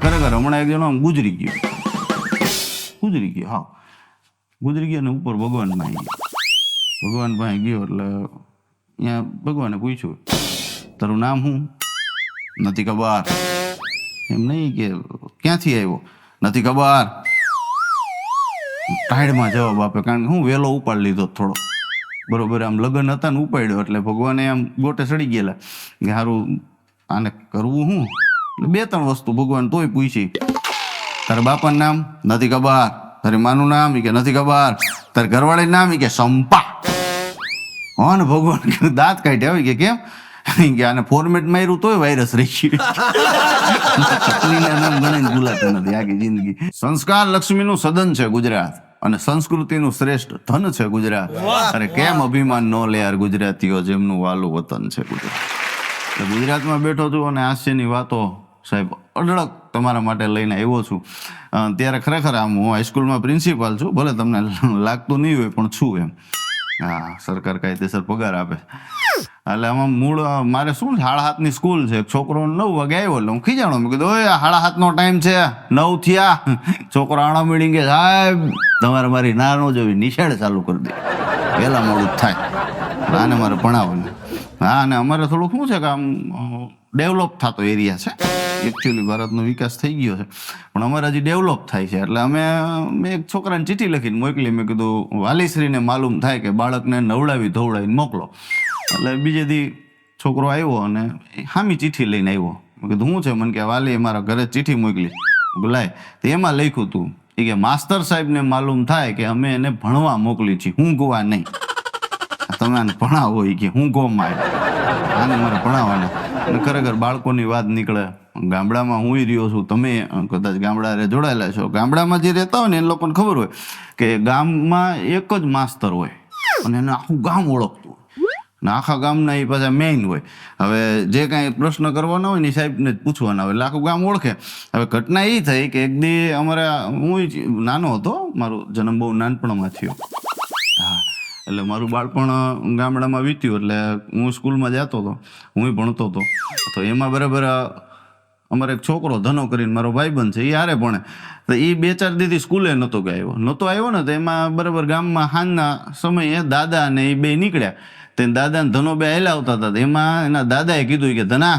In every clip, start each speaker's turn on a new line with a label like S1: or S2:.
S1: ખરેખર હમણાં એક જણો આમ ગુજરી ગયો, હા ગુજરી ગયો ને ઉપર ભગવાન પાસે ગયો. ભગવાન પાસે ગયો એટલે અહીંયા ભગવાને પૂછ્યું, તારું નામ શું? નથી ખબર. એમ નહીં કે ક્યાંથી આવ્યો? નથી ખબર. ટાઈડમાં જવાબ આપે, કારણ કે હું વહેલો ઉપાડી લીધો થોડો, બરોબર. આમ લગ્ન હતા ને ઉપાડ્યો એટલે ભગવાને આમ ગોટે સડી ગયેલા કે સારું આને કરવું શું. એટલે 2-3 વસ્તુ ભગવાન તોય પૂછી. તારા બાપાનું નામ? નથી ખબર. તારી માનું નામ? કે નથી ખબર. તારી ઘરવાળીનું નામ? કે સંપા. હા ને ભગવાન દાંત કાઢ્યા હોય કે કેમ કે આને ફોર્મેટ માર્યું તોય વાયરસ રહી ગયું. નામ ગણીને ભૂલાતું નથી આખી જિંદગી. સંસ્કાર લક્ષ્મીનું સદન છે ગુજરાત અને સંસ્કૃતિનું શ્રેષ્ઠ ધન છે ગુજરાત. અરે કેમ અભિમાન ન લે યાર ગુજરાતીઓ, જેમનું વાલું વતન છે ગુજરાત. એટલે ગુજરાતમાં બેઠો છું અને હાસ્યની વાતો સાહેબ અઢળક તમારા માટે લઈને આવ્યો છું. ત્યારે ખરેખર આમ હું હાઈસ્કૂલમાં પ્રિન્સિપાલ છું, ભલે તમને લાગતું નહીં હોય પણ છું એમ. હા, સરકાર કાયદેસર પગાર આપે. એટલે આમાં મૂળ મારે શું 7:30ની સ્કૂલ છે. છોકરો 9 વાગે આવ્યો એટલે હું ખીજાણો, મેં કીધું ઓય 7:30નો ટાઈમ છે, 9 થયા. છોકરો આણો મીડિંગ કે સાહેબ તમારે મારી ના ન જોવી, નિશાળ ચાલુ કરી દે, વહેલા મોડું થાય, આને મારે ભણાવવાનું. હા, અને અમારે થોડુંક શું છે કે આમ ડેવલપ થતો એરિયા છે. એકચ્યુઅલી ભારતનો વિકાસ થઈ ગયો છે પણ અમારે હજી ડેવલપ થાય છે. એટલે મેં એક છોકરાને ચિઠ્ઠી લખીને મોકલી. મેં કીધું વાલીશ્રીને માલુમ થાય કે બાળકને નવડાવી ધોવડાવીને મોકલો. એટલે બીજે દી છોકરો આવ્યો અને હામી ચિઠ્ઠી લઈને આવ્યો. મેં કીધું શું છે? મને કે વાલીએ મારા ઘરે ચિઠ્ઠી મોકલી. બોલાય તો એમાં લખ્યું હતું એ કે માસ્તર સાહેબને માલુમ થાય કે અમે એને ભણવા મોકલી છીએ, હું ગોવા નહીં. તમે આને ભણાવો એ કે હું ગોમાં આને મારે ભણાવવાને. અને ખરેખર બાળકોની વાત નીકળે. ગામડામાં હું રહ્યો છું, તમે કદાચ ગામડા જોડાયેલા છો. ગામડામાં જે રહેતા હોય ને એ લોકોને ખબર હોય કે ગામમાં એક જ માસ્તર હોય અને એને આખું ગામ ઓળખતું હોય ને આખા ગામના એ પાછા મેઇન હોય. હવે જે કાંઈ પ્રશ્ન કરવાના હોય ને એ સાહેબને જ પૂછવાના હોય એટલે આખું ગામ ઓળખે. હવે ઘટના એ થઈ કે એક દી અમારે હું નાનો હતો, મારો જન્મ બહુ નાનપણમાં થયો. હા, એટલે મારું બાળપણ ગામડામાં વીત્યું. એટલે હું સ્કૂલમાં જતો હતો, હું ભણતો હતો. તો એમાં બરાબર અમારે એક છોકરો ધનો કરીને મારો ભાઈબંધ છે, એ હારે ભણે. તો એ 2-4 દીથી સ્કૂલે નહોતો આવ્યો ને. તો એમાં બરાબર ગામમાં સાંજના સમયે દાદા અને એ બે નીકળ્યા. તે દાદા ને ધનો બે હાલ્યા આવતા હતા. એમાં એના દાદાએ કીધું કે ધના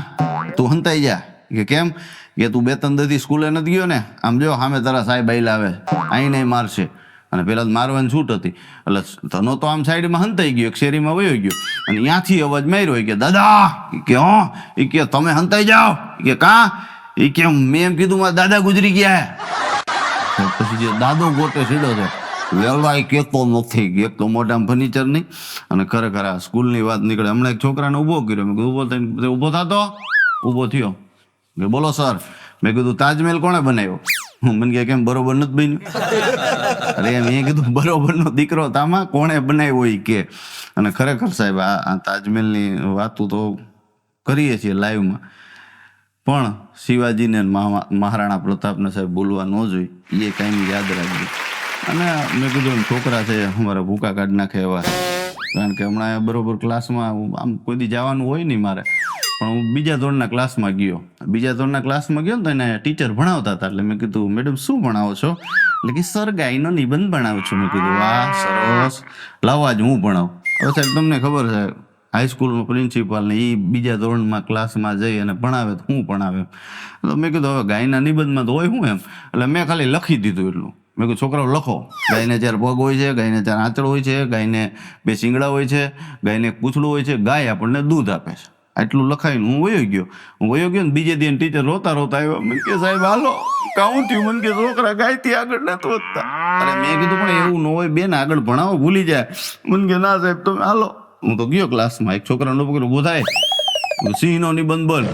S1: તું હંતાઈ જા. કે કેમ? કે તું 2-3 દીથી સ્કૂલે નથી ગયો ને, આમ જો સામે તારા સાહેબ આયલા આવે, આઈને મારશે. અને પેલા મારવાની છૂટ હતી એટલે ધનો તો આમ સાઈડમાં હંતાઈ ગયો, એક શેરીમાં વયો ગયો અને ત્યાંથી અવાજ માર્યો કે દાદા. કે હા. એ કે તમે હંતાઈ જાઓ. કે કા? એ કે મેં એમ કીધું મારા દાદા ગુજરી ગયા. પછી જે દાદો ગોટે સીધો છે વેલા એ કહેતો નથી, એક તો મોઢામાં ફર્નિચર નહીં. અને ખરેખર આ સ્કૂલની વાત નીકળે. હમણાં એક છોકરાને ઊભો કર્યો. મેં કીધું ઊભો થઈને ઊભો થતો, ઊભો થયો. કે બોલો સર. મેં કીધું તાજમહેલ કોણે બનાવ્યો? મને કે કેમ બરોબર નથી બન્યું? અરે મેં કીધું બરોબરનો દીકરો તામાં કોણે બનાવ્યો એ કે. અને ખરેખર સાહેબ આ તાજમહેલની વાતો તો કરીએ છીએ લાઈવમાં, પણ શિવાજીને મહારાણા પ્રતાપને સાહેબ ભૂલવા ન જોઈએ, એ કાંઈ યાદ રાખજો. અને મેં કીધું છોકરા છે અમારા ભૂકા કાઢી નાખે એવા. કારણ કે હમણાં બરોબર ક્લાસમાં આમ કોઈ દી જવાનું હોય નહીં મારે, પણ હું બીજા ધોરણના ક્લાસમાં ગયો ને તો એને ટીચર ભણાવતા હતા. એટલે મેં કીધું મેડમ શું ભણાવો છો? એટલે કે સર ગાયનો નિબંધ ભણાવું છું. મેં કીધું વાહ સરસ, લાવો આજ હું ભણાવું. હવે સાહેબ તમને ખબર છે હાઈસ્કૂલમાં પ્રિન્સિપાલ ને એ બીજા ધોરણમાં ક્લાસમાં જઈ અને ભણાવે તો હું ભણાવે. તો મેં કીધું હવે ગાયના નિબંધમાં તો હોય શું એમ. એટલે મેં ખાલી લખી દીધું એટલું. મેં કીધું છોકરાઓ લખો, ગાયને 4 પગ હોય છે, ગાયને 4 આંચળ હોય છે, ગાયને 2 શિંગડા હોય છે, ગાયને પૂંછડું હોય છે, ગાય આપણને દૂધ આપે છે. આટલું લખાઈને હું વયો ગયો ને બીજે દિન ટીચર રોતા આવ્યો. મને કે સાહેબ હાલો કાઉં થયું? મને કે છોકરા ગાયથી આગળ નથી વધતા. અરે મેં કીધું પણ એવું ન હોય બેન, આગળ ભણાવો ભૂલી જાય. મને કે ના સાહેબ તમે હાલો. હું તો ગયો ક્લાસમાં, એક છોકરાનો ઉભો થાય, સિંહનો નિબંધ બોલ.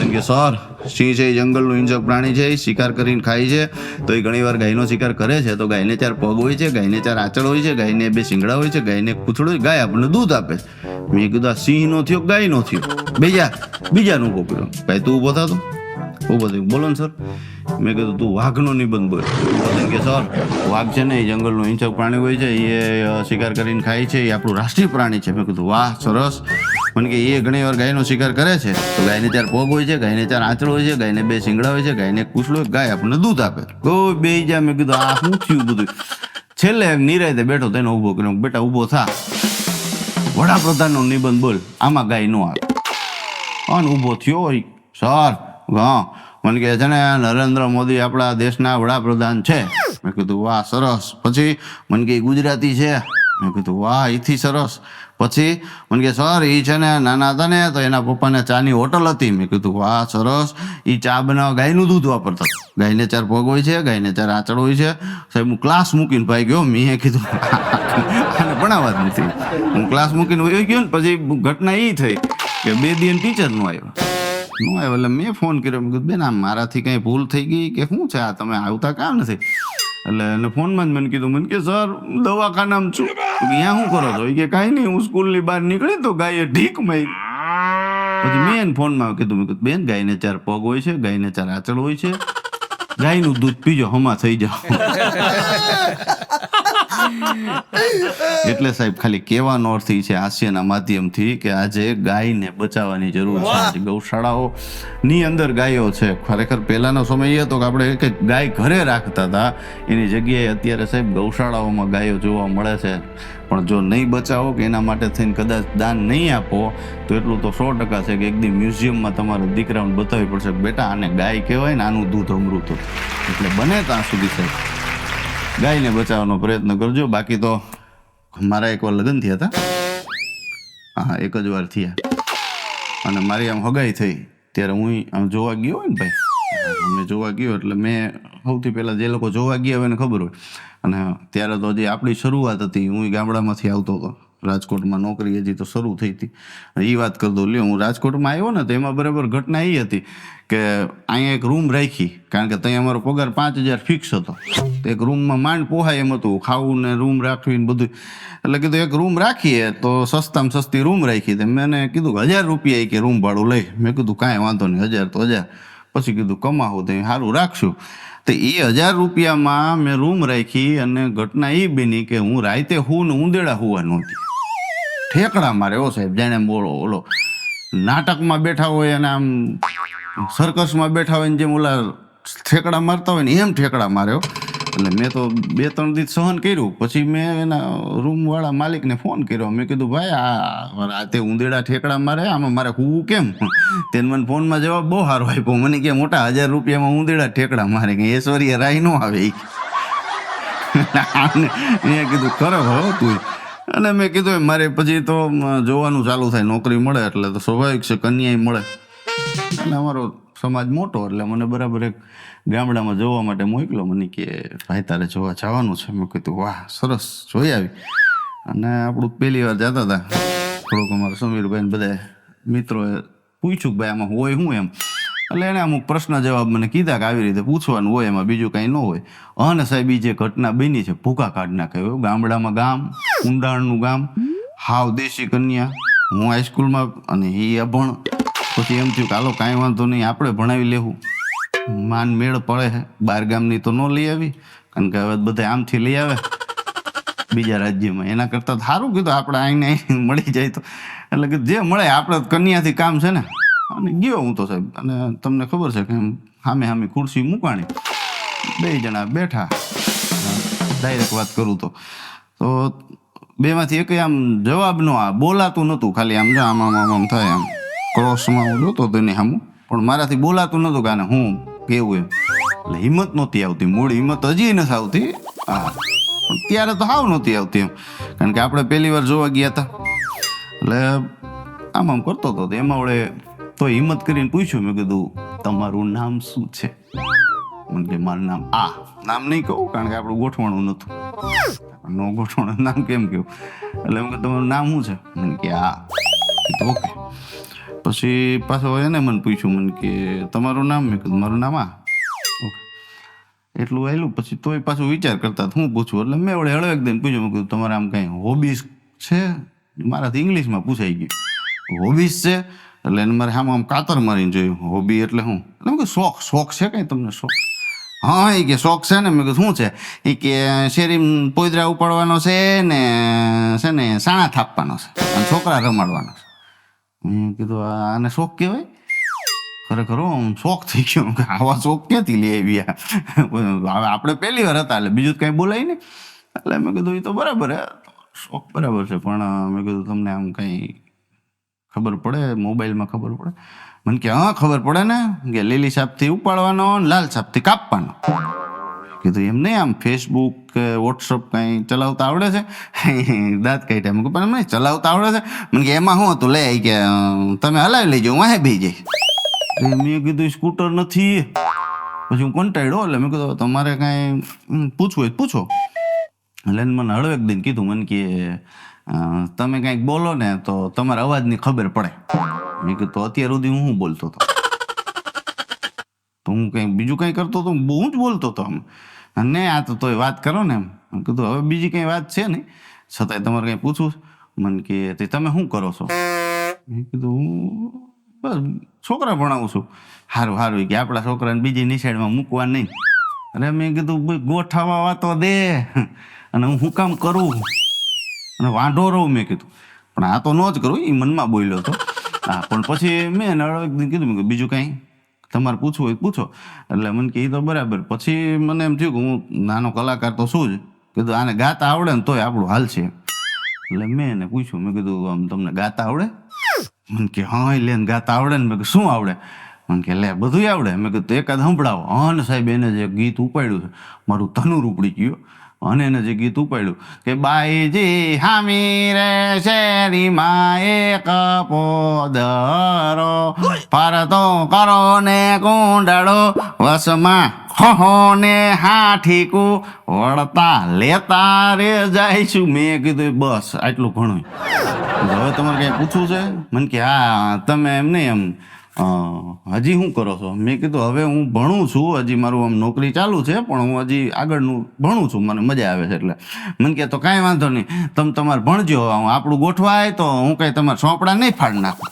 S1: કે સર સિંહ છે એ જંગલનું હિંસક પ્રાણી છે, શિકાર કરીને ખાય છે. તો એ ઘણી વાર ગાયનો શિકાર કરે છે. તો ગાયને 4 પગ હોય છે, ગાયને 4 આંચળ હોય છે, ગાયને 2 શિંગડા હોય છે, ગાયને પૂંછડું હોય, ગાય આપણને દૂધ આપે છે. મેં કીધું આ સિંહનો થયો ગાયનો થયો, બીજાનું ઉભો કર્યો. ભાઈ તું ઉભો થતો ઉભો થયો, બોલો ને સર. મેં કીધું તું વાઘનો નિબંધ બોલ. કે સર વાઘ છે ને એ જંગલનું હિંસક પ્રાણી હોય છે, એ શિકાર કરીને ખાય છે, એ આપણું રાષ્ટ્રીય પ્રાણી છે. મેં કીધું વાહ સરસ. મને કે એ ઘણી વાર ગાયનો શિકાર કરે છે તો ગાયને 4 પગ હોય છે, ગાયને 4 આંચળ હોય છે, ગાયને 2 શિંગડા હોય છે, ગાયને એક પૂંછડું હોય, ગાય આપણને દૂધ આપે. કોઈ બે જા મેં કીધું આ શું થયું બધું. છેલ્લે નિરાયતે બેઠો તેને ઊભો કર્યો, બેટા ઊભો થા, વડાપ્રધાનનો નિબંધ બોલ, આમાં ગાય નો આવે. અને ઊભો થયો હોય, સર હા મને કહે છે ને નરેન્દ્ર મોદી આપણા દેશના વડાપ્રધાન છે. મેં કીધું વાહ સરસ. પછી મને કે ગુજરાતી છે. મેં કીધું વાહ એથી સરસ. પછી મને કે સર એ છે ને નાના હતા ને તો એના પપ્પાને ચાની હોટલ હતી. મેં કીધું વાહ સરસ. એ ચા બનાવવા ગાયનું દૂધ વાપરતા. ગાયને 4 પગ હોય છે, ગાયને 4 આંચળ હોય છે. સાહેબ હું ક્લાસ મૂકીને ભાઈ ગયો. મેં કીધું આને ભણાવવા જ નથી. હું ક્લાસ મૂકીને વહી ગયો ને પછી ઘટના એ થઈ કે 2 દિવસ ટીચર નો આવ્યો. એટલે મેં ફોન કર્યો. મેં કીધું બેન આ મારાથી કંઈ ભૂલ થઈ ગઈ કે શું છે, આ તમે આવતા કામ નથી. એટલે એને ફોનમાં જ મને કીધું, મને કે સર દવાખાનામાં છું. અહીંયા શું કરો છો? કે કાંઈ નહીં, હું સ્કૂલની બહાર નીકળી તો ગાયે ઢીક મારી. પછી મેં એને ફોનમાં કીધું, મેં કીધું બેન ગાયને 4 પગ હોય છે, ગાયને 4 આંચળ હોય છે, ગાયનું દૂધ પીજો હમા થઈ જાઓ. એટલે સાહેબ ખાલી કહેવાનો અર્થ એ છે હાસ્યના માધ્યમથી કે આજે ગાયને બચાવવાની જરૂર છે. ગૌશાળાઓની અંદર ગાયો છે. ખરેખર પહેલાનો સમય એ હતો કે આપણે એક ગાય ઘરે રાખતા હતા, એની જગ્યાએ અત્યારે સાહેબ ગૌશાળાઓમાં ગાયો જોવા મળે છે. પણ જો નહીં બચાવો કે એના માટે થઈને કદાચ દાન નહીં આપો તો એટલું તો 100% છે કે એક દી મ્યુઝિયમમાં તમારા દીકરાઓને બતાવવી પડશે કે બેટા આને ગાય કહેવાય ને આનું દૂધ અમૃત. એટલે બને ત્યાં સુધી સાહેબ ગાયને બચાવવાનો પ્રયત્ન કરજો. બાકી તો મારા એકવાર લગ્ન થયા હતા, હા એક જ વાર થયા, અને મારી આમ હગાઈ થઈ ત્યારે હું આમ જોવા ગયો હોય ને ભાઈ, અમે જોવા ગયો એટલે મેં સૌથી પહેલાં જે લોકો જોવા ગયા હોય એને ખબર હોય. અને ત્યારે તો હજી આપણી શરૂઆત હતી, હું ગામડામાંથી આવતો હતો, રાજકોટમાં નોકરી હજી તો શરૂ થઈ હતી. એ વાત કરી દઉં, લ્યો હું રાજકોટમાં આવ્યો ને તો એમાં બરાબર ઘટના એ હતી કે અહીંયા એક રૂમ રાખી, કારણ કે ત્યાં અમારો પગાર 5,000 ફિક્સ હતો. તો એક રૂમમાં માંડ પોહાય એમ હતું, ખાવું ને રૂમ રાખવી ને બધું. એટલે કીધું એક રૂમ રાખીએ તો સસ્તામાં સસ્તી રૂમ રાખી. તો મેં કીધું કે 1,000 રૂપિયા કે રૂમ ભાડું લઈ. મેં કીધું કાંઈ વાંધો નહીં, 1,000 તો 1,000. પછી કીધું કમાવું તો સારું રાખશું. તો એ 1,000 રૂપિયામાં મેં રૂમ રાખી અને ઘટના એ બની કે હું રાતે હું ને ઉંદેડા હુવા નહોતી. ઠેકડા મારે ઓ સાહેબ, જાણે બોલો ઓલો નાટકમાં બેઠા હોય અને આમ સર્કસમાં બેઠા હોય ને જેમ ઓલા ઠેકડા મારતા હોય ને એમ ઠેકડા માર્યો. એટલે મેં તો 2-3 દિવસ સહન કર્યું. પછી મેં એના રૂમવાળા માલિકને ફોન કર્યો. મેં કીધું ભાઈ આ રાતે ઉંદેડા ઠેકડા મારે, આમાં મારે હું કેમ? તેને મને ફોનમાં જવાબ બહુ સારો આપ્યો. મને કે મોટા 1,000 રૂપિયામાં ઉંદેડા ઠેકડા મારે, કે ઐશ્વર્ય રાય ન આવે. મેં કીધું ખરો હો તું. અને મેં કીધું મારે પછી તો જોવાનું ચાલુ થાય, નોકરી મળે એટલે તો સ્વાભાવિક છે કન્યાય મળે. અને અમારો સમાજ મોટો એટલે મને બરાબર એક ગામડામાં જોવા માટે મોકલો. મને કે ભાઈ તારે જોવા જવાનું છે. મેં કીધું વાહ સરસ, જોઈ આવી. અને આપણું પહેલી વાર જતા હતા, થોડુંક અમારા સમીરભાઈ બધા મિત્રોએ પૂછ્યું કે ભાઈ આમાં હોય શું એમ. એટલે એણે અમુક પ્રશ્ન જવાબ મને કીધા કે આવી રીતે પૂછવાનું હોય, એમાં બીજું કાંઈ ન હોય. અને સાહેબ એ જે ઘટના બની છે ભૂકા કાઢ નાખે. ગામડામાં ગામ, ઊંડાણનું ગામ, હાવ દેશી કન્યા, હું હાઈસ્કૂલમાં અને એ અભણ. પછી એમ થયું કે હાલો કાંઈ વાંધો નહીં, આપણે ભણાવી લેવું. માન મેળ પડે, 12 ગામની તો ન લઈ આવી, કારણ કે હવે બધા આમથી લઈ આવે બીજા રાજ્યમાં. એના કરતાં સારું કીધું આપણે આઈને મળી જાય તો. એટલે કે જે મળે આપણે કન્યાથી કામ છે ને. અને ગયો હું તો સાહેબ. અને તમને ખબર છે કે સામે ખુરશી મૂકાણી, 2 જણા બેઠા. ડાયરેક્ટ વાત કરું તો બેમાંથી એક આમ જવાબ નો આ બોલાતું નહોતું, ખાલી આમ જો આમ થાય, આમ ક્રોસમાં હું જોતો તો નહીં સામું, પણ મારાથી બોલાતું નહોતું કે આને હું કેવું એમ. એટલે હિંમત નહોતી આવતી, મૂળ હિંમત હજી નથી આવતી. હા, પણ ત્યારે તો હાવ નહોતી આવતી એમ, કારણ કે આપણે પહેલી વાર જોવા ગયા હતા. એટલે આમ કરતો હતો. એમાં વળે તો હિંમત કરીને પૂછ્યું. મેં કીધું તમારું નામ શું છે? મને કે મારું નામ આ. નામ નહીં કહું કારણ કે આપણું ગોઠવણું નહોતું. નો ગોઠવણ નામ કેમ કહ્યું? એટલે એમ કે તમારું નામ શું છે? મને કે આ. ઓકે. પછી પાછો એને મને પૂછ્યું, મને કે તમારું નામ? મેં કીધું મારું નામ આ. ઓકે, એટલું આવેલું. પછી તોય પાછું વિચાર કરતા હું પૂછું. એટલે મેં વળે હળવેક દઈને પૂછ્યું. મેં કીધું તમારે આમ કંઈ હોબીઝ છે? મારાથી ઇંગ્લિશમાં પૂછાઈ ગયું હોબીઝ છે. એટલે એને મારે આમ કાતર મારીને જોયું, હોબી એટલે શું? એટલે મેં કીધું શોખ છે કંઈ તમને શોખ? હા એ કે શોખ છે ને. મેં કીધું શું છે? એ કે શેરી પોદરા ઉપાડવાનો છે ને સાણા થાપવાનો છે અને છોકરા રમાડવાનો છે. મેં કીધું આને શોખ કહેવાય? ખરેખર આમ શોખ થઈ ગયો કે આવા શોખ ક્યાંથી લઈ આવ્યા. હવે આપણે પહેલી વાર હતા એટલે બીજું કંઈ બોલાય નહીં. એટલે મેં કીધું એ તો બરાબર હે, શોખ બરાબર છે, પણ મેં કીધું તમને આમ કંઈ ખબર પડે, મોબાઈલમાં ખબર પડે? મને કે હા ખબર પડે ને, કે લીલી સાપથી ઉપાડવાનો ને લાલ સાપથી કાપવાનો. કીધું એમ નહીં, આમ ફેસબુક કે વોટ્સઅપ કંઈ ચલાવતા આવડે છે? દાંત કાઢ્યા. મેં પણ એમ ચલાવતા આવડે છે? મને કે એમાં શું હતું લે, કે તમે હલાવી લેજો વાહે બી જાય. મેં કીધું સ્કૂટર નથી. પછી હું કંટાળ્યો. એટલે મેં કીધું તમારે કાંઈ પૂછવું હોય પૂછો. એટલે મને હળવેક દિન કીધું, મને કે તમે કાંઈક બોલો ને તો તમારા અવાજની ખબર પડે. મેં કીધું તો અત્યાર સુધી હું બોલતો હતો? તો હું કંઈ બીજું કંઈ કરતો હતો? બહુ જ બોલતો હતો આમ. અને આ તો તોય વાત કરો ને એમ. કીધું હવે બીજી કંઈ વાત છે નહીં, છતાંય તમારે કંઈ પૂછવું? મને કે તમે શું કરો છો? મેં કીધું હું બસ છોકરા ભણાવું છું. સારું સારું કે આપણા છોકરાને બીજી નિશાળમાં મૂકવા નહીં. અરે મેં કીધું ભાઈ ગોઠવવા વાતો દે, અને હું શું કામ કરું અને વાંઢો રહું. મેં કીધું પણ આ તો ન જ કરું, એ મનમાં બોલ્યો હતો. હા પણ પછી મેં એને કીધું કે બીજું કાંઈ તમારે પૂછવું હોય પૂછો. એટલે મને કે એ તો બરાબર. પછી મને એમ થયું કે હું નાનો કલાકાર તો શું જ, કીધું આને ગાતા આવડે ને તોય આપણું હાલ છે. એટલે મેં એને પૂછ્યું, મેં કીધું આમ તમને ગાતા આવડે? મને કે હા લે ગાતા આવડે ને. મેં કીધું શું આવડે? મને કે લે બધું આવડે. મેં કીધું એકાદ સંભળાવો. હા ને સાહેબ, એને જે ગીત ઉપાડ્યું છે મારું ધનુર ઉપડી ગયું. અને એને જે ગીત ઉપાડ્યું કે બાઈજી હામી રે શેરીમાં એક પોદરો ફરતો કરો ને કુંડળો વસમાં ખોહો ને હાઠીકું વળતા લેતા રે જઈશું. મેં કીધું બસ આટલું ઘણું. હવે તમારે કંઈ પૂછવું છે? મને કે હા તમે એમ નહીં એમ હજી શું કરો છો? મેં કીધું હવે હું ભણું છું, હજી મારું આમ નોકરી ચાલુ છે, પણ હું હજી આગળનું ભણું છું, મને મજા આવે છે. એટલે મને કહે તો કાંઈ વાંધો નહીં, તમે તમારે ભણજો, આપણું ગોઠવાય તો હું કાંઈ તમારા ચોપડા નહીં ફાડ નાખું.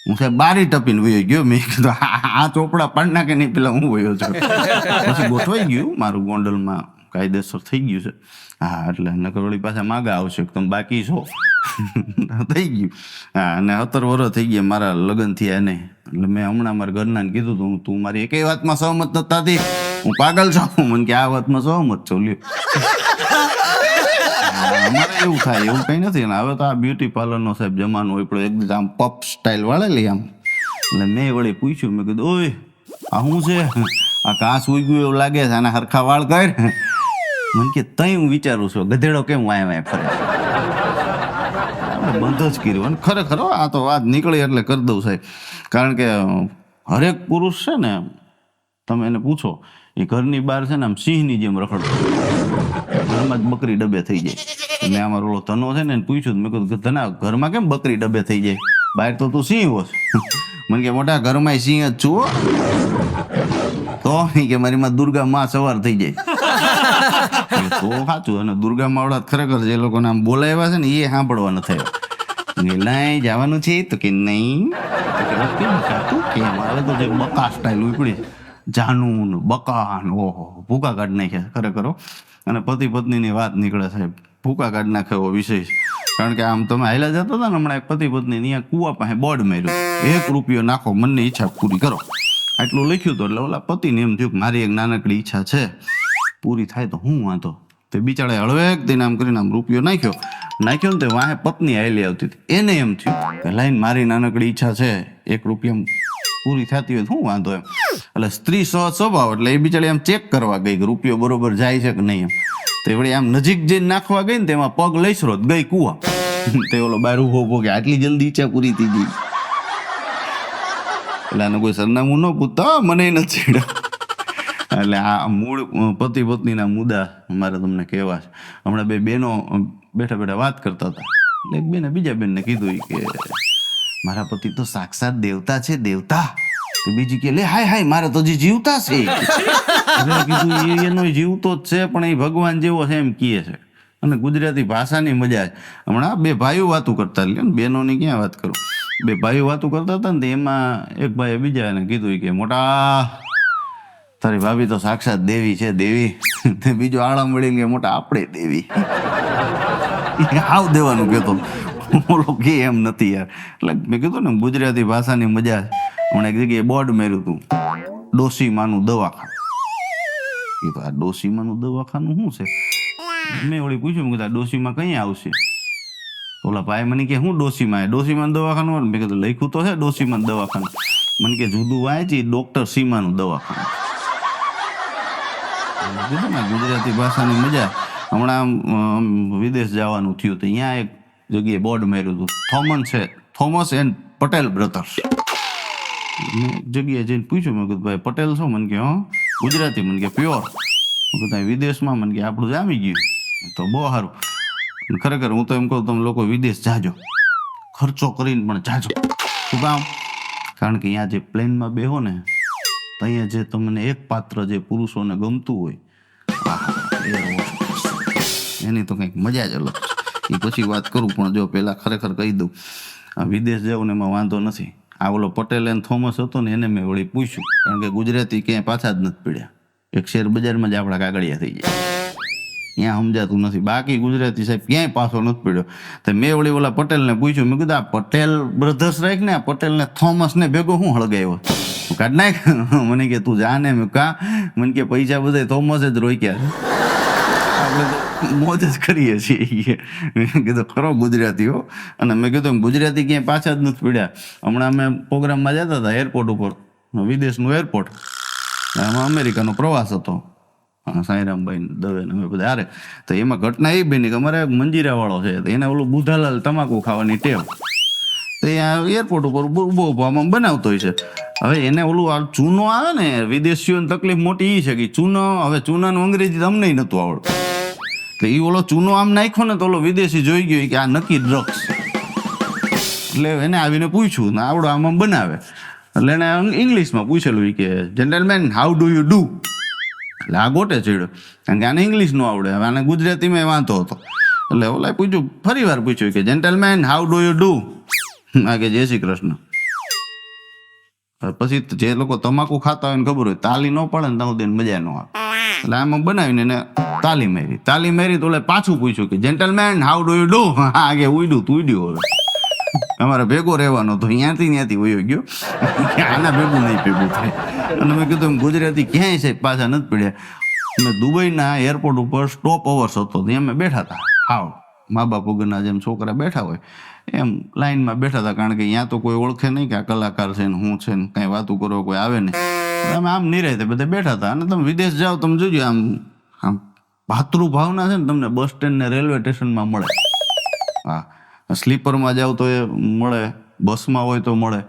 S1: હું સાહેબ બારી ટપીને વયો ગયો. મેં કીધું આ ચોપડા પાડ નાખે નહીં, પેલા હું વયો છું. પછી ગોઠવાઈ ગયું મારું, ગોંડલમાં કાયદેસર થઈ ગયું છે. હા એટલે નકર વળી પાછા માગા આવશે તમે બાકી છો. થઈ ગયું. હા અને 17 વર્ષ થઈ ગયા મારા લગ્ન થયા નહીં. એટલે મેં હમણાં મારા ઘરના કીધું હતું તું મારી એકેય વાતમાં સહમત નથી થતી, હું પાગલ છું. મને કે આ વાતમાં સહમત છો લ્યો. અમારે એવું થાય, એવું કંઈ નથી ને. હવે તો આ બ્યુટી પાર્લરનો સાહેબ જમાનો હોય પડ્યો, એકદમ આમ પપ સ્ટાઇલ વાળેલી આમ. એટલે મેં વળી પૂછ્યું, મેં કીધું ઓય આ શું છે? આ કાંસ ઉઈ ગયું એવું લાગે છે, આના હરખા વાળ કર. મને કે તઈ હું વિચારું છું ગધેડો કેમ વાય વાય ફરે. બંધ જ કર્યું. અને ખરેખર આ તો વાત નીકળી એટલે કરી દઉં સાહેબ. કારણ કે હરેક પુરુષ છે ને, તમે એને પૂછો એ ઘરની બહાર છે ને આમ સિંહની જેમ રખડતો, ઘરમાં જ બકરી ડબે થઈ જાય. મેં અમારો ઓલો ધનો છે ને એને પૂછ્યું, મેં કીધું ધના ઘરમાં કેમ બકરી ડબે થઈ જાય? બહાર તો તું સિંહ હોશ. મને કે મોટા ઘરમાં સિંહ જ છું તો કે મારી માં દુર્ગા માં સવાર થઈ જાય. તો સાચું. અને દુર્ગા માવડા ખરેખર જે લોકોને આમ બોલાવ્યા છે ને એ સાંભળવા નથી આવ્યા. લાઈ જવાનું છે તો કે નહીં. હવે તો જે બકા સ્ટાઇલ ઉપડી જાનું બકાન, ઓહો ભૂકા કાઢ નાખ્યા ખરેખર. અને પતિ પત્નીની વાત નીકળે સાહેબ, ભૂકા કાઢ નાખે એવો વિષય. કારણ કે આમ તમે હાઈલા જતા હતા ને હમણાં, એક પતિ પત્ની અહીંયા કુવા પાસે બોર્ડ માર્યું, 1 રૂપિયો નાખો મનની ઈચ્છા પૂરી કરો, આટલું લખ્યું હતું. એટલે ઓલા પતિને એમ થયું કે મારી એક નાનકડી ઈચ્છા છે, પૂરી થાય તો હું વાંધો. તે બિચારે હળવેક દિન આમ કરીને આમ રૂપિયો નાખ્યો ને તે વાહે પત્ની આવેલી આવતી હતી. એને એમ થયું કે લાઈન મારી નાનકડી ઈચ્છા છે 1 રૂપિયા પૂરી થતી હોય શું વાંધો એમ. એટલે સ્ત્રી સહજ સ્વભાવ એટલે એ બિચારી આમ ચેક કરવા ગઈ કે રૂપિયો બરોબર જાય છે કે નહીં એમ. તે વળી આમ નજીક જઈને નાખવા ગઈ ને તેમાં પગ લઈશરો ગઈ કુવા. તે ઓલો બહાર ઉભો કે આટલી જલ્દી ઈચ્છા પૂરી થઈ ગઈ. એટલે આને કોઈ સરનામું ન પૂછતા મને નથી. એટલે આ મૂળ પતિ પત્નીના મુદ્દા મારે તમને કહેવા છે. હમણાં 2 બહેનો બેઠા બેઠા વાત કરતા હતા. એટલે એક બેને બીજા બેનને કીધું કે મારા પતિ તો સાક્ષાત દેવતા છે, દેવતા. તો બીજી કે લે હાય હાય મારે તો હજી જીવતા છે. કીધું એનો જીવતો જ છે પણ એ ભગવાન જેવો છે એમ કહે છે. અને ગુજરાતી ભાષાની મજા છે. હમણાં 2 ભાઈઓ વાતું કરતા લ્યો ને, બહેનોની ક્યાં વાત કરું. 2 ભાઈઓ વાતું કરતા હતા ને એમાં એક ભાઈએ બીજાને કીધું કે મોટા તારી ભાભી તો સાક્ષાત દેવી છે, દેવી. બીજો આળા મળી કે મોટા આપણે દેવી. હાવ દેવાનું કહેતો. ઓલો કે એમ નથી યાર. એટલે મેં કીધું ને ગુજરાતી ભાષાની મજા છે. હમણાં એક જગ્યાએ બોર્ડ માર્યું હતું, ડોસીમાનું દવાખાનું. એ તો આ ડોસીમાનું દવાખાનું શું છે? મેં વળી પૂછ્યું, મેં કીધું આ ડોસીમાં કઈ આવશે? ઓલા ભાઈ મને કે હું ડોસીમાં? ડોસીમાનું દવાખાનું. મેં કીધું લખ્યું તો છે ડોસીમાનું દવાખાનું. મને કે જુદું વાંચી ડોક્ટર સીમાનું દવાખાનું. કીધું ને ગુજરાતી ભાષાની મજા. હમણાં વિદેશ જવાનું થયું તો અહીંયા એક જગ્યાએ બોર્ડ માર્યું હતું, થોમસ એન્ડ પટેલ બ્રધર્સ. મેં જગ્યાએ જઈને પૂછ્યું, મેં કીધું ભાઈ પટેલ છો? મને કે હા. ગુજરાતી? મને કે પ્યોર. મેં કીધું વિદેશમાં? મને કે આપણું જામી ગયું. તો બહુ સારું. ખરેખર હું તો એમ કહું તમે લોકો વિદેશ જાજો, ખર્ચો કરીને પણ જાજો. શું કામ? કારણ કે અહીંયા જે પ્લેનમાં બેહો ને તો અહીંયા જે તમને એક પાત્ર જે પુરુષોને ગમતું હોય, એની તો કંઈક મજા જ અલગ છે. એ પછી વાત કરું, પણ જો પેલા ખરેખર કહી દઉં, આ વિદેશ જાઉં ને એમાં વાંધો નથી. આ ઓલો પટેલ એન્ડ થોમસ હતો ને એને મેં વળી પૂછ્યું, કારણ કે ગુજરાતી ક્યાંય પાછા જ નથી પડ્યા. એક શેર બજારમાં જ આપણા કાગળિયા થઈ ગયા, ત્યાં સમજાતું નથી. બાકી ગુજરાતી સાહેબ ક્યાંય પાછો નથી પડ્યો. તો મેં વળી ઓલા પટેલને પૂછ્યું, મેં કીધું આ પટેલ બ્રધર્સ રાખ ને, આ પટેલને થોમસને ભેગો શું હળગાવ્યો? કાઢ નાખ. મને કે તું જાને. મેં કા? મને કે પૈસા બધા થોમસ જ રોક્યા છે, આપણે તો મોજ જ કરીએ છીએ. મેં કીધું ખરો ગુજરાતીઓ. અને મેં કીધું ગુજરાતી ક્યાંય પાછા જ નથી પડ્યા. હમણાં અમે પ્રોગ્રામમાં જતા હતા એરપોર્ટ ઉપર, વિદેશનું એરપોર્ટ, એમાં અમેરિકાનો પ્રવાસ હતો, સાંઈરામભાઈ દવે અમે બધા હારે. તો એમાં ઘટના એ બની કે અમારે મંજીરાવાળો છે, તો એને ઓલું બુધાલાલ તમાકુ ખાવાની ટેવ. તો અહીંયા એરપોર્ટ ઉપર ઊભો ઊભો આમાં બનાવતો હોય છે. હવે એને ઓલું આ ચૂનો આવે ને, વિદેશીઓની તકલીફ મોટી એ છે કે ચૂનો, હવે ચૂનાનું અંગ્રેજી તમને નહોતું આવડતું. એટલે એ ઓલો ચૂનો આમ નાખ્યો ને તો ઓલો વિદેશી જોઈ ગયો કે આ નક્કી ડ્રગ્સ. એટલે એને આવીને પૂછ્યું ને આવડો આમાં બનાવે. એટલે એને ઇંગ્લિશમાં પૂછેલું કે gentleman how do you do? એટલે આ ગોટે ચડ્યો, કારણ કે આને ઇંગ્લિશ નો આવડે. હવે આને ગુજરાતીમાં વાંધો હતો. એટલે ઓલા પૂછ્યું, ફરી વાર પૂછ્યું કે gentleman how do you do? આ કે જય શ્રી કૃષ્ણ. પછી જે લોકો તમાકુ ખાતા હોય ને ખબર હોય, તાલી ન પડે ને ત્યાં સુધી મજા ન આવે. એટલે આમાં બનાવીને એને તાલી મારી તો ઓલે પાછું પૂછ્યું કે gentleman how do you do? હા કે ઉડ્યું તું ઉડ્યું. હવે અમારે ભેગો રહેવાનો તો ત્યાંથી વયો ગયો, આના ભેગું નહીં ભેગું થાય. અને મેં કીધું ગુજરાતી ક્યાંય છે પાછા નથી પડ્યા. અમે દુબઈના એરપોર્ટ ઉપર સ્ટોપ ઓવર્સ હતો, ત્યાં અમે બેઠા હતા. હાવ મા બાપ વગરના જેમ છોકરા બેઠા હોય એમ લાઈનમાં બેઠા હતા, કારણ કે અહીંયા તો કોઈ ઓળખે નહીં કે આ કલાકાર છે ને હું છે ને, કાંઈ વાતું કરવા કોઈ આવે નહીં. અમે આમ નિરાંતે બધા બેઠા હતા. અને તમે વિદેશ જાઓ તમે જોજો, આમ ભાતૃભાવના છે ને તમને બસ સ્ટેન્ડ ને રેલવે સ્ટેશનમાં મળે. હા, સ્લીપરમાં જાવ તો એ મળે, બસમાં હોય તો મળે,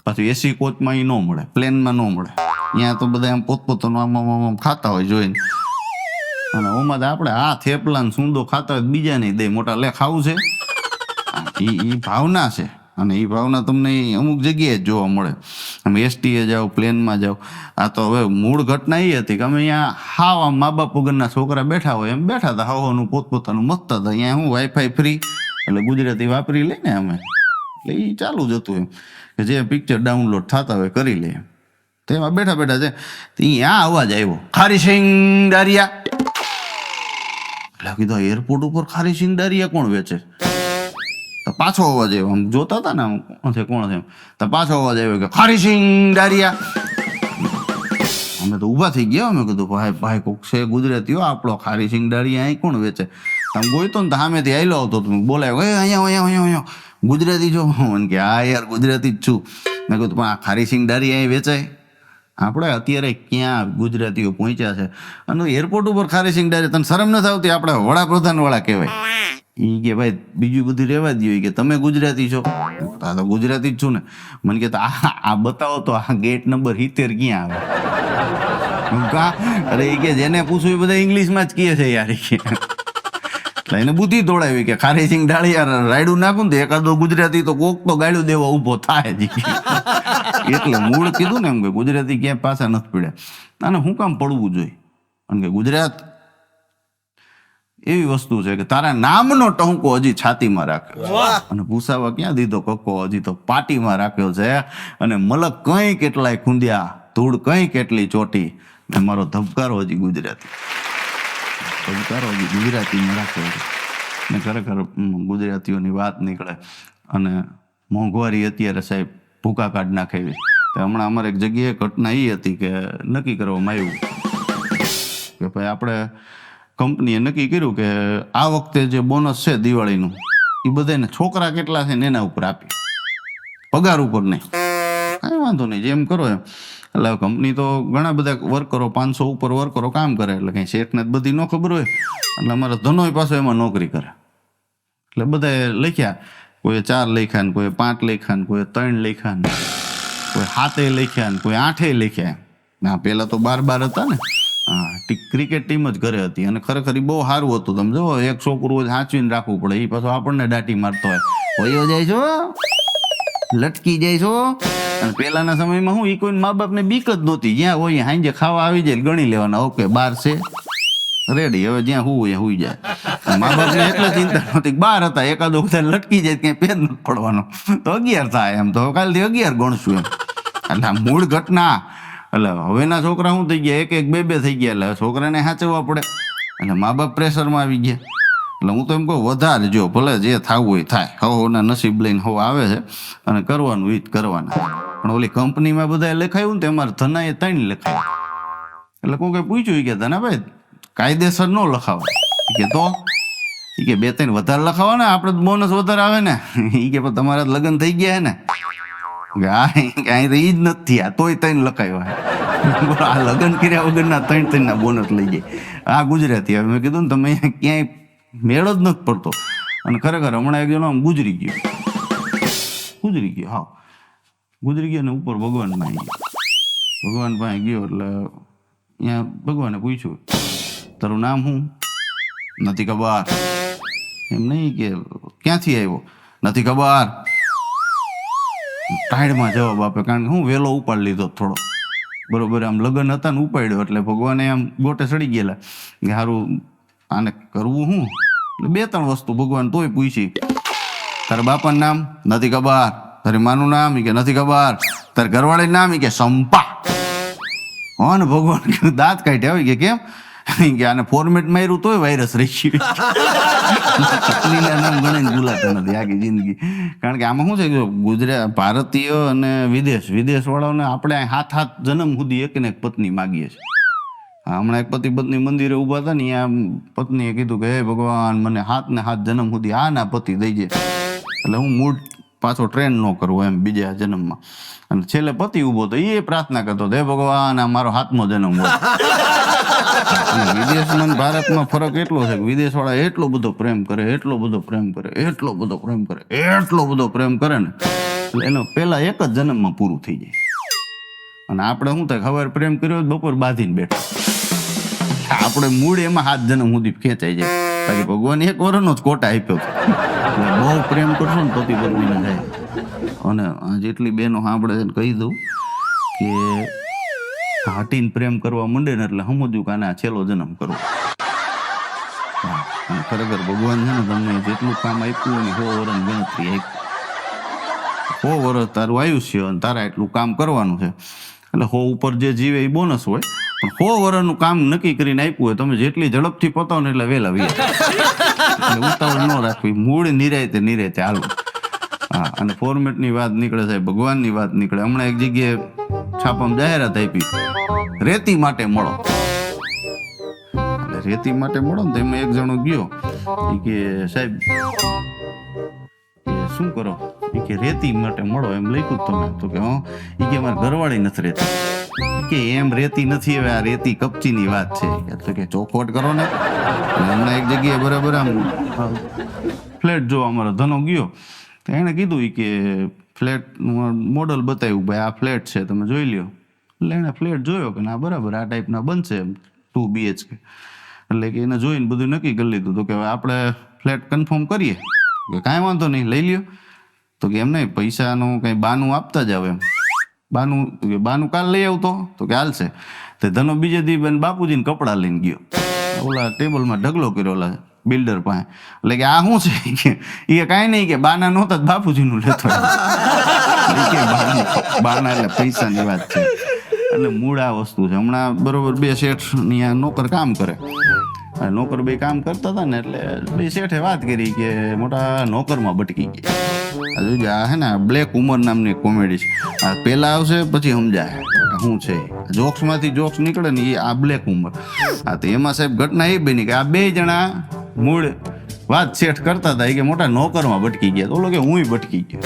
S1: પાછું એસી કોચમાં એ ન મળે, પ્લેનમાં ન મળે. ત્યાં તો બધા આમ પોતપોતાનું આમ ખાતા હોય જોઈને. અને ઓમાં તો આપણે આ થેપલા ને સૂંદો ખાતા હોય બીજા નહીં દે, મોટા લે ખાવું છે. એ ભાવના છે, અને એ ભાવના તમને અમુક જગ્યાએ જ જોવા મળે. અમે એસટીએ જાઓ, પ્લેનમાં જાઓ. આ તો હવે મૂળ ઘટના એ હતી કે અમે અહીંયા હાવ આમ મા બાપ વગરના છોકરા બેઠા હોય એમ બેઠા હતા, હાવનું પોતપોતાનું મસ્ત હતા. અહીંયા હું વાઈફાઈ ફ્રી, એટલે ગુજરાતી વાપરી લઈને અમે, એટલે એ ચાલુ જ હતું એમ કે જે પિક્ચર ડાઉનલોડ થતા હોય કરી લે. તેમાં બેઠા બેઠા છે ત્યાં અવાજ આવ્યો, ખારી સિંગ દારિયા. એટલે કીધું એરપોર્ટ ઉપર ખારી સિંગ દારિયા કોણ વેચે? તો પાછો અવાજ આવ્યો, આમ જોતા હતા ને કોણ છે, તો પાછો અવાજ આવ્યો કે ખારી સિંગ દારિયા. અમે તો ઊભા થઈ ગયા. અમે કીધું ભાઈ કોક છે ગુજરાતીઓ, આપણો ખારી સિંગ દારિયા અહીં કોણ વેચે? તમે ગોઈતો ને તો સામેથી આવેલો આવતો, તમે બોલાયો અહીંયા ગુજરાતી છો? મને કે હા યાર ગુજરાતી જ છું. મેં કીધું પણ આ ખારી સિંગ દારિયા અહીં વેચાય? આપણે અત્યારે ક્યાં ગુજરાતીઓ પહોંચ્યા છે, અને એરપોર્ટ ઉપર ખારી સિંગ દારિયા, તને શરમ નથી આવતી? આપણે વડાપ્રધાન વાળા કહેવાય. એ કે ભાઈ બીજું બધું રહેવા દો, કે તમે ગુજરાતી છો? આ તો ગુજરાતી જ છું ને. મને કે આ બતાવો તો આ ગેટ નંબર 70 ક્યાં આવે? અરે એ કે જેને પૂછવું એ બધા ઇંગ્લિશમાં જ કહે છે યાર. એટલે એને બુદ્ધિ દોડાવી કે ખારી સિંગ દાળિયા રાયડું નાખું ને તો એકાદો ગુજરાતી તો કોક તો ગાળ્યું દેવા ઊભો થાય જ. એટલે મૂળ કીધું ને એમ કે ગુજરાતી ક્યાંય પાછા નથી પડ્યા. અને હું કામ પડવું જોઈએ? કારણ કે ગુજરાત એવી વસ્તુ છે કે તારા નામનો ટહુકો હજી છાતીમાં રાખ્યો, અને પૂછાવા ક્યાં દીધો કક્કો, હજી તો પાટીમાં રાખ્યો છે. અને મલક કઈ કેટલાય ખૂંદ્યા, ધૂળ કઈ કેટલી ચોટી, ને મારો ધબકારો હજી ગુજરાતી, ધબકારો હજી ગુજરાતીમાં રાખ્યો છે. ને ખરેખર ગુજરાતીઓની વાત નીકળે. અને મોંઘવારી અત્યારે સાહેબ ભૂકા કાઢ નાખે એવી. તો હમણાં અમારે એક જગ્યાએ ઘટના એ હતી કે નક્કી કરવામાં આવ્યું કે ભાઈ આપણે કંપનીએ નક્કી કર્યું કે આ વખતે જે બોનસ છે દિવાળીનું એ બધાને છોકરા કેટલા છે ને એના ઉપર આપી, પગાર ઉપર નહીં. કાંઈ વાંધો નહીં, જેમ કરો એમ. એટલે કંપની તો ઘણા બધા વર્કરો 500 ઉપર વર્કરો કામ કરે, એટલે કંઈ શેઠને જ બધી ન ખબર હોય. એટલે અમારા ધનોય પાછો એમાં નોકરી કરે. એટલે બધાએ લખ્યા, કોઈ 4 લખ્યા ને કોઈ 5 લખ્યા ને કોઈ 3 લખ્યા ને કોઈ 7 લખ્યા ને કોઈ 8 લખ્યા. ના પહેલાં તો 12 હતા ને. હા, ક્રિકેટ ટીમ જ ઘરે હતી અને ખરેખર બહુ સારું હતું. તમે જો એક છોકરું સાચવીને રાખવું પડે, એ પાછો આપણને દાટી મારતો હોય, વયો જાય છો, લટકી જાય છો. અને પહેલાના સમયમાં હું એ કોઈ મા બાપને બીક જ નહોતી. જ્યાં હોય હાંજે ખાવા આવી જાય ગણી લેવાના, ઓકે 12 છે રેડી, હવે જ્યાં હું હોય હુઈ જાય. મા બાપને એટલે ચિંતા નહોતી. 12 હતા, એકાદો બધા લટકી જાય ક્યાંય પેદ નથી પડવાનો, તો 11 થાય એમ, તો કાલથી 11 ગણશું એમ. એટલે આ મૂળ ઘટના. એટલે હવેના છોકરા શું થઈ ગયા, 1 1 2 2 થઈ ગયા. એટલે છોકરાને સાચવવા પડે અને મા બાપ પ્રેશરમાં આવી ગયા. એટલે હું તો એમ કહું વધારે જો, ભલે જે થવું હોય થાય. હવના નસીબ લઈને હવ આવે છે અને કરવાનું એ જ કરવાના. પણ ઓલી કંપનીમાં બધા લખાયું ને તે અમારે ધનાએ 3 લખાય. એટલે કોઈ પૂછ્યું કે ધનાભાઈ કાયદેસર ન લખાવો કે તો એ કે 2 3 વધારે લખાવો ને, આપણે બોનસ વધારે આવે ને. એ કે તમારા લગ્ન થઈ ગયા હે ને કે અહીં તો એ જ નથી, આ તોય 3 લખાયો. આ લગ્ન કર્યા વગરના 3 ના બોનસ લઈ જાય. આ ગુજરાતી. હવે મેં કીધું ને તમે ક્યાંય મેળ જ નથી પડતો. અને ખરેખર હમણાં એક જણો આમ ગુજરી ગયો. હા ગુજરી ગયો ને ઉપર ભગવાનમાં આવી ગયો. ભગવાન પાસે ગયો એટલે અહીંયા ભગવાને પૂછ્યું તારું નામ શું? નથી ખબર. એમ નહીં કે ક્યાંથી આવ્યો? નથી ખબર. ટાઈડમાં જવાબ આપે, કારણ કે હું વહેલો ઉપાડ લીધો થોડો, બરોબર. આમ લગ્ન હતા ને ઉપાડ્યો એટલે ભગવાને આમ ગોટે ચડી ગયેલા કે સારું આને કરવું શું. એટલે 2 3 વસ્તુ ભગવાન તોય પૂછી. તારા બાપાનું નામ? નથી ખબર. તારી માનું નામ? કે નથી ખબર. તારા ઘરવાળીનું નામ? કે સંપા. હા ને ભગવાન દાંત કાઢ્યા હોય કે કેમ કે આને ફોર્મેટ માર્યું તોય વાયરસ રહી ગયું. ચટણીના નામ ગણીને ભૂલાતા નથી આખી જિંદગી. કારણ કે આમાં શું છે કે ગુજરાત ભારતીય અને વિદેશવાળાઓને આપણે 7 જન્મ સુધી એક ને એક પત્ની માગીએ છીએ. હમણાં એક પતિ પત્ની મંદિરે ઊભા હતા ને, ત્યાં પત્નીએ કીધું કે હે ભગવાન મને 7 ને 7 જન્મ સુધી આ ના પતિ દઈ જાય, એટલે હું મૂળ પાછો ટ્રેન ન કરવું એમ બીજા જન્મમાં. અને છેલ્લે પતિ ઊભો તો એ પ્રાર્થના કરતો હે ભગવાન આ મારો 7મો જન્મ હોય. વિદેશમાં ભારતમાં ફરક એટલો છે કે વિદેશવાળા એટલો બધો પ્રેમ કરે, એટલો બધો પ્રેમ કરે, એટલો બધો પ્રેમ કરે, એટલો બધો પ્રેમ કરે ને એટલે એનો પહેલા એક જ જન્મમાં પૂરું થઈ જાય. અને આપણે શું થાય, ખબર પ્રેમ કર્યો બપોર બાંધીને બેઠા. આપણે મૂળ એમાં 7 જન્મ સુધી ખેંચાઈ જાય. બાકી ભગવાન 1 વર્ષનો જ કોટા આપ્યો છે. બહુ પ્રેમ કરશો ને પતિ પત્નીને જાય. અને જેટલી બહેનો સાંભળે છે કહી દઉં કે હાટીને પ્રેમ કરવા માંડે ને એટલે સમજવું કે આને છેલ્લો જન્મ કરવો. અને ખરેખર ભગવાન છે ને તમને જેટલું કામ આપ્યું ને 100 વર્ષની ગણતરી આપ્યું. 100 વર્ષ તારું આયુષ્ય અને તારા એટલું કામ કરવાનું છે. એટલે 100 ઉપર જે જીવે એ બોનસ હોય. પણ 100 વર્ષનું કામ નક્કી કરીને આપ્યું હોય, તમે જેટલી ઝડપથી પતાવો ને એટલે વહેલા એટલે ઉતાવળ ન રાખવી, મૂળ નિરાયતે હાલવું. હા, અને ફોર્મેટની વાત નીકળે છે, ભગવાનની વાત નીકળે. હમણાં એક જગ્યાએ છાપામાં જાહેરાત આપી, રેતી માટે મળો. એટલે રેતી માટે મળો ને તો એમાં એક જણો ગયો કે સાહેબ શું કરો? કે રેતી માટે મળો એમ લખ્યું તમે? તો કે હા. એ કે અમારે ઘરવાળી નથી રહેતી. કે એમ રેતી નથી, હવે આ રેતી કપચીની વાત છે. એટલે કે ચોખવટ કરો ને. હમણાં એક જગ્યાએ બરાબર આમ ફ્લેટ જોવા અમારો ધનો ગયો તો એણે કીધું કે ફ્લેટનું મોડલ બતાવ્યું, ભાઈ આ ફ્લેટ છે તમે જોઈ લ્યો. એટલે એણે ફ્લેટ જોયો કે ના બરાબર આ ટાઈપના બનશે 2 BHK. એટલે કે એને જોઈને બધું નક્કી કરી લીધું. તો કે હવે આપણે ફ્લેટ કન્ફર્મ કરીએ. કે કાંઈ વાંધો નહીં લઈ લ્યો. તો કે એમ નહીં, પૈસાનું કંઈ બાનું આપતા જાવ એમ. બાનું કાલ લઈ આવતો તો કે હાલશે. તો ધનો બીજે દી બેન બાપુજીને કપડાં લઈને ગયો, ઓલા ટેબલમાં ઢગલો કર્યો ઓલા બિલ્ડર પાસે. એટલે કે આ શું છે કે એ કાંઈ નહીં કે બાના નહોતા બાપુજીનું લેતો. બાના એટલે પૈસાની વાત છે. એટલે મૂળ આ વસ્તુ છે. હમણાં બરોબર 2 શેઠ નોકર કામ કરે નોકર બે કામ કરતા હતા ને એટલે બે શેઠે વાત કરી કે મોટા નોકરમાં ભટકી ગયા. હજુ આ હે ને બ્લેક ઉમર નામની કોમેડી છે. આ પેલા આવશે પછી સમજાય શું છે. જોક્સમાંથી જોક્સ નીકળે ને એ આ બ્લેક ઉમર. હા તો એમાં સાહેબ ઘટના એ બની કે આ બે જણા મૂળ વાત શેઠ કરતા હતા કે મોટા નોકરમાં ભટકી ગયા. તો ઓલો કે હુંય ભટકી ગયો.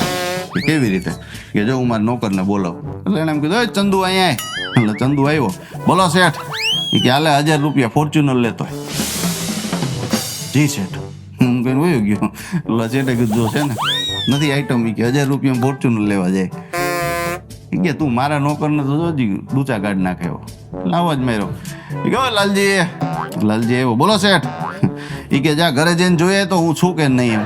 S1: કે કેવી રીતે? કે જો હું મારા નોકરને બોલાવ. એટલે એને એમ કીધું ચંદુ અહીંયા એટલે ચંદુ આવ્યો. બોલો શેઠ. એ કે હાલે 1000 રૂપિયા ફોર્ચ્યુનર લેતો. જી શેઠ. હું કઈ વયો ગયો. એટલે શેઠે કીધું છે ને નથી આઈટમ. કે 1000 રૂપિયા ફોર્ચ્યુનર લેવા જાય. એ કે તું મારા નોકરને તો જોજી ડૂચા કાઢ નાખે એવો. લાવો જ માર્યો. એ કે લાલજી આવ્યો. બોલો શેઠ. એ કે જા ઘરે જઈને જોઈએ તો હું છું કે નહીં એમ.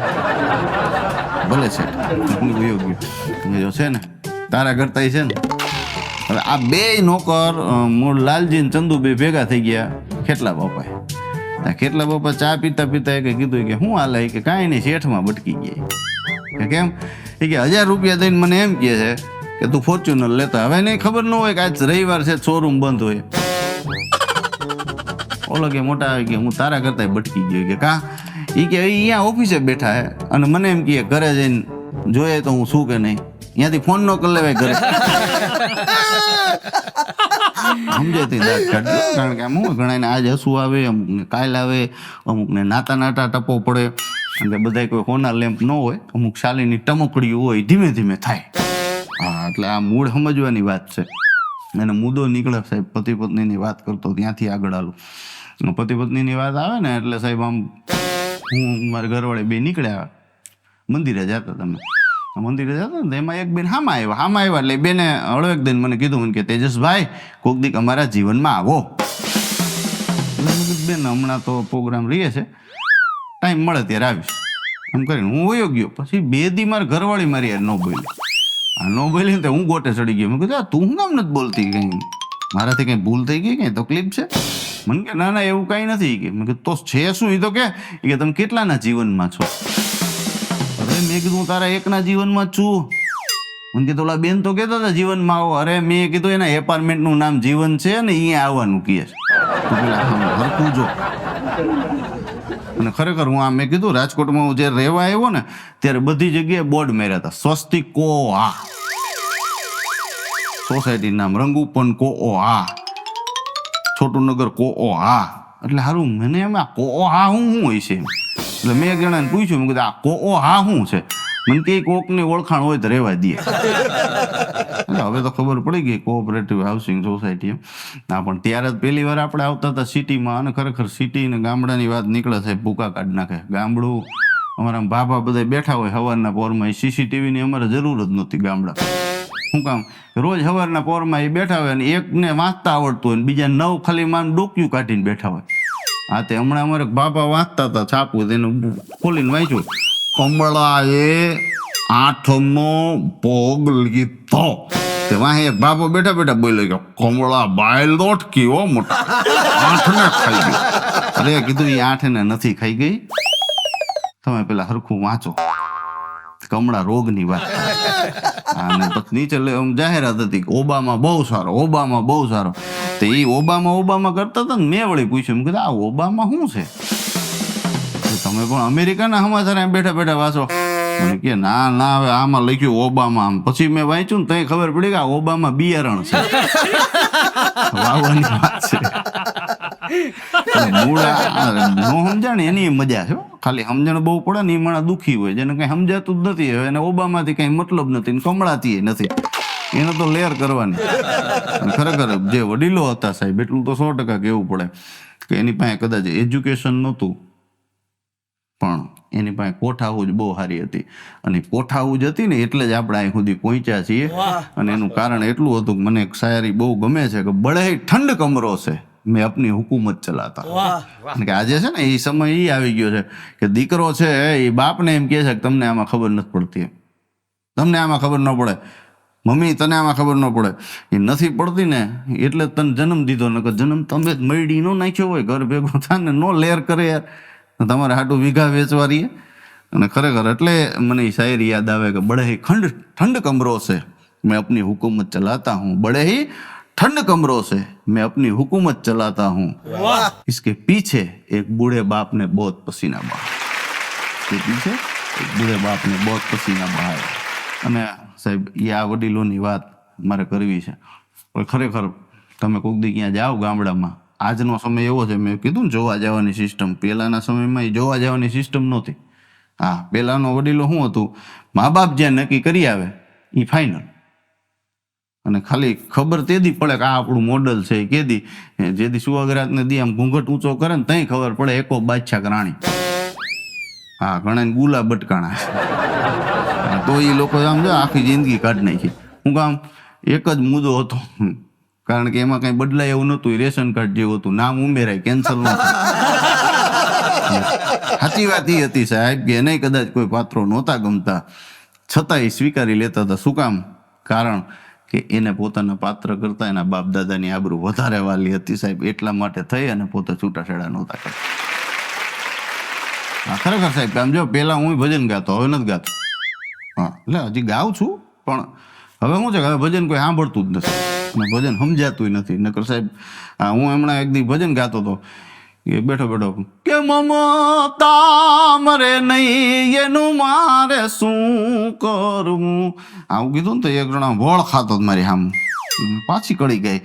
S1: ભલે શેઠ. હું વયો ગયો. છે ને તારા કરતા છે ને. હવે આ બે નોકર મૂળ લાલજી ને ચંદુ બે ભેગા થઈ ગયા ખેટલા બાપા. ખેટલા બાપા ચા પીતા પીતા કે કીધું કે શું હાલે? કે કાંઈ નહીં શેઠમાં ભટકી ગયા. કે કેમ? એ કે 1000 રૂપિયા દઈને મને એમ કહે છે કે તું ફોર્ચ્યુનર લેતા. હવે નહીં ખબર ન હોય કે આજ રવિવાર છે શોરૂમ બંધ હોય. ઓલો કે મોટા આવે કે હું તારા કરતા ભટકી ગયો. કે કા? એ કે અહીંયા ઓફિસે બેઠા હે અને મને એમ કહે ઘરે જઈને જોઈએ તો હું શું કે નહીં. અહીંયાથી ફોન ન કરી લેવાય ઘરે. સમજાતી દાંત કાઢ. કારણ કે આમ હું ઘણાને આજ હસવું આવે, અમુકને કાલ આવે, અમુકને નાતા નાટા ટપો પડે. અને બધા કોઈ હોના લેમ્પ ન હોય, અમુક શાલીની ટમકડી હોય, ધીમે ધીમે થાય. હા એટલે આ મૂળ સમજવાની વાત છે. અને મુદ્દો નીકળે સાહેબ પતિ પત્નીની વાત કરતો ત્યાંથી આગળ આલું. પતિ પત્નીની વાત આવે ને એટલે સાહેબ આમ હું મારા ઘરવાળે બે નીકળ્યા મંદિરે જતા. તમે મંદિરે જતા ને એમાં એક બેન હામાં આવ્યા એટલે બેને હળવેક દઈને મને કીધું કે તેજસભાઈ કોક દીક અમારા જીવનમાં આવો. એટલે મેં કીધું બેન હમણાં તો પ્રોગ્રામ રહીએ છે, ટાઈમ મળે ત્યારે આવીશ એમ કરીને હું વયો ગયો. પછી 2 દી મારા ઘરવાળી મારી યાર ન બોલી. આ ન બોલી ને હું ગોટે ચડી ગયો. મેં કીધું તું શું કામ નથી બોલતી? કંઈ મારાથી કંઈ ભૂલ થઈ ગઈ, કંઈ તકલીફ છે? મને કે ના ના એવું કાંઈ નથી. કે મેં કીધું તો છે શું? એ તો કે તમે કેટલાના જીવનમાં છો? અરે મેં કીધું હું તારા એકના જીવનમાં જ છું. મને કીધું ઓલા બેન તો કહેતા હતા જીવનમાં આવો. અરે મેં કીધું એના એપાર્ટમેન્ટનું નામ જીવન છે ને અહીંયા આવવાનું કહે છે. તું પેલા હરખું જો. અને ખરેખર હું મેં કીધું રાજકોટમાં હું જ્યારે રહેવા આવ્યો ને ત્યારે બધી જગ્યાએ બોર્ડ માર્યા હતા. સ્વસ્તિક કો આ સોસાયટી નામ, રંગુપન કો ઓ આ, છોટુનગર કો ઓ આ. એટલે સારું મને એમ આ કો ઓ હા શું હોય છે? એટલે મેં એક જણાને પૂછ્યું, મેં કીધું આ કો ઓ હા શું છે? મને કે કોકની ઓળખાણ હોય તો રહેવા દે. હવે તો ખબર પડી ગઈ કોઓપરેટિવ હાઉસિંગ સોસાયટી એમ. ના પણ ત્યારે જ પહેલી વાર આપણે આવતા હતા સિટીમાં. અને ખરેખર સિટી ને ગામડાની વાત નીકળે છે ભૂકા કાઢી નાખે. ગામડું અમારા ભાભા બધા બેઠા હોય સવારના પોરમાં, એ સીસીટીવીની અમારે જરૂર જ નહોતી ગામડા. શું કામ? રોજ સવારના પોરમાં એ બેઠા હોય અને એકને વાંચતા આવડતું હોય ને બીજા 9 ખાલી માન ડોક્યું કાઢીને બેઠા હોય. હા તે હમણાં અમારે બાપા વાંચતા હતા છાપું, તેનું ખોલીને વાંચ્યું. કમળા એ 8મો ભોગ લીધો. તે વાહે એક બાપો બેઠા બેઠા બોલ્યો કે કમળા બાયલ દોટકી હો મોટા, 8ને ખાઈ ગઈ. અરે કીધું એ 8ને નથી ખાઈ ગઈ, તમે પેલા હરખું વાંચો. કમળા રોગની વાત. અને પછી નીચે જાહેરાત હતી કે ઓબામા બહુ સારો. તો એ ઓબામા કરતા હતા ને મેં વળી પૂછ્યું, મેં કીધું આ ઓબામા શું છે? તમે પણ અમેરિકાના સમાચાર બેઠા બેઠા વાંચો? મને કે ના હવે આમાં લખ્યું ઓબામા આમ. પછી મેં વાંચ્યું ને તઈ ખબર પડી કે આ ઓબામા બિયારણ છે, વાવવાની વાત છે. નો સમજાણ એની મજા છે. ખાલી સમજણ બહુ પડે ને એ માણસ દુઃખી હોય, જેને કઈ સમજાતું જ નથી. હવે એને ઓબામાથી કઈ મતલબ નથી, કમળાથી નથી. એને તો લેર કરવાની. ખરેખર જે વડીલો હતા સાહેબ એટલું તો 100% કહેવું પડે કે એની પાસે કદાચ એજ્યુકેશન નહોતું પણ એની પાસે કોઠાઉજ બહુ સારી હતી. અને કોઠાઉજ હતી ને એટલે જ આપણે અહીં સુધી પહોંચ્યા છીએ. અને એનું કારણ એટલું હતું કે મને એક શાયરી બહુ ગમે છે કે બડે ઠંડ કમરો છે મેં અપની હુકુમત ચલાતા. કે આજે છે ને એ સમય એ આવી ગયો છે કે દીકરો છે એ બાપને એમ કહે છે કે તમને આમાં ખબર નથી પડતી, તમને આમાં ખબર ન પડે, મમ્મી તને આમાં ખબર ન પડે. એ નથી પડતી ને એટલે તને જન્મ દીધો, નકર જન્મ તમે જ મરડી ન નાખ્યો હોય, ઘર ભેગું થાય ને નો લેર કરે યાર, તમારે હાટું વીઘા વેચવા રહીએ. અને ખરેખર એટલે મને એ શાયરી યાદ આવે કે બડે હી ઠંડ કમરો છે મેં અપની હુકુમત ચલાતા હું, બડે હી ठंड कमरों से मैं अपनी हुकूमत चलाता हूँ, इसके पीछे एक बूढ़े बाप ने बहुत पसीना बहाया, इसके पीछे एक बूढ़े बाप ने बहुत पसीना बहाया. અને સાહેબ એ આ વડીલોની વાત મારે કરવી છે. પણ ખરેખર તમે કોઈક દી ક્યાં જાઓ ગામડામાં, આજનો સમય એવો છે, મેં કીધું ને જોવા જવાની સિસ્ટમ, પહેલાના સમયમાં એ જોવા જવાની સિસ્ટમ નહોતી. હા, પહેલાનો વડીલો શું હતું, મા બાપ જ્યાં નક્કી કરી આવે એ ફાઇનલ, અને ખાલી ખબર તેદી પડે કે આ આપણું મોડલ છે. એ કેદી જેદી સુવાગરાતને દી આમ ઘૂંઘટ ઊંચો કરે ને તઈ ખબર પડે એકો બાદશાહ રાણી. હા, ઘણા ગુલા બટકાણા છે, તો એ લોકો આમ જો આખી જિંદગી કાઢી નાખી. હું કામ એક જ મુદ્દો હતો, કારણ કે એમાં કઈ બદલાય એવું નહોતું, રેશન કાર્ડ જેવું હતું, નામ ઉમેરાય, કેન્સલ ન થાય. સાચી વાત એ હતી સાહેબ કે એને કદાચ કોઈ પાત્રો નહોતા ગમતા, છતાં એ સ્વીકારી લેતા હતા. શું કામ? કારણ કે એને પોતાના પાત્ર કરતા એના બાપ દાદાની આબરૂ વધારે વાલી હતી સાહેબ, એટલા માટે થઈ અને પોતે છૂટાછેડા નહોતા કરતા. હા, ખરેખર સાહેબ આમ જો પેલા હું ભજન ગાતો, હવે નથી ગાતો. હા, એટલે હજી ગાઉં છું, પણ હવે શું છે કે હવે ભજન કોઈ સાંભળતું જ નથી, અને ભજન સમજાતું નથી. નકર સાહેબ હું હમણાં એક દી ભજન ગાતો હતો, એ બેઠો બેઠો કે મમતા મરે નહીં એનું મારે શું કરવું, આવું કીધું ને તો એક જણા વળ ખાતો મારી આમ પાછી કળી ગઈ.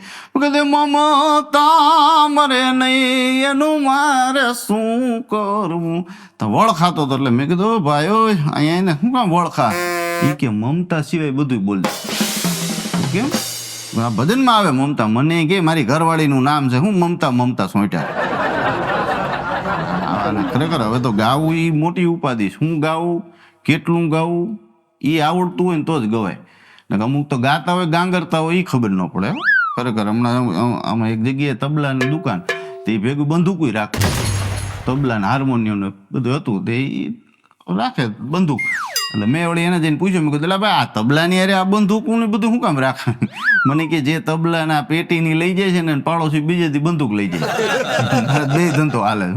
S1: કે મમતા મરે નહીં એનું મારે શું કરવું, તો વળ ખાતો હતો. એટલે મેં કીધું ભાઈ અહીંયા એને શું કામ વળ ખા? એ કે મમતા સિવાય બધું બોલ. કેમ? આ ભજનમાં આવે મમતા, મને કે મારી ઘરવાળીનું નામ છે, હું મમતા મમતા સોંટ્યા. ખરેખર હવે તો ગાવું એ મોટી ઉપાધિ. શું ગાવું, કેટલું ગાવું, એ આવડતું હોય ને તો જ ગવાય. ને અમુક તો ગાતા હોય ગાંગરતા હોય એ ખબર ન પડે. ખરેખર હમણાં આમાં એક જગ્યાએ તબલાની દુકાન, તે ભેગું બંદૂક રાખે, તબલા ને હાર્મોનિયમ ને બધું હતું, તે રાખે બંદૂક. એટલે મેં વળી એને જઈને પૂછ્યું, મેં કીધું ભાઈ આ તબલાની અરે આ બંદૂકનું ને બધું શું કામ રાખે? મને કે જે તબલાના પેટીની લઈ જાય છે ને પાડોશી બીજેથી બંદૂક લઈ જાય, બે ધંધો હાલે.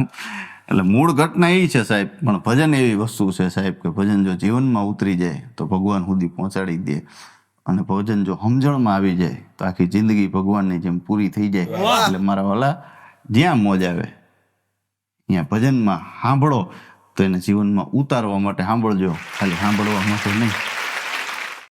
S1: એટલે મૂળ ઘટના એ છે સાહેબ, પણ ભજન એવી વસ્તુ છે સાહેબ કે ભજન જો જીવનમાં ઉતરી જાય તો ભગવાન સુધી પહોંચાડી દે, અને ભજન જો સમજણમાં આવી જાય તો આખી જિંદગી ભગવાનની જેમ પૂરી થઈ જાય. એટલે મારા વાલા, જ્યાં મોજ આવે ત્યાં ભજનમાં સાંભળો તો એને જીવનમાં ઉતારવા માટે સાંભળજો, ખાલી સાંભળવા માટે નહીં.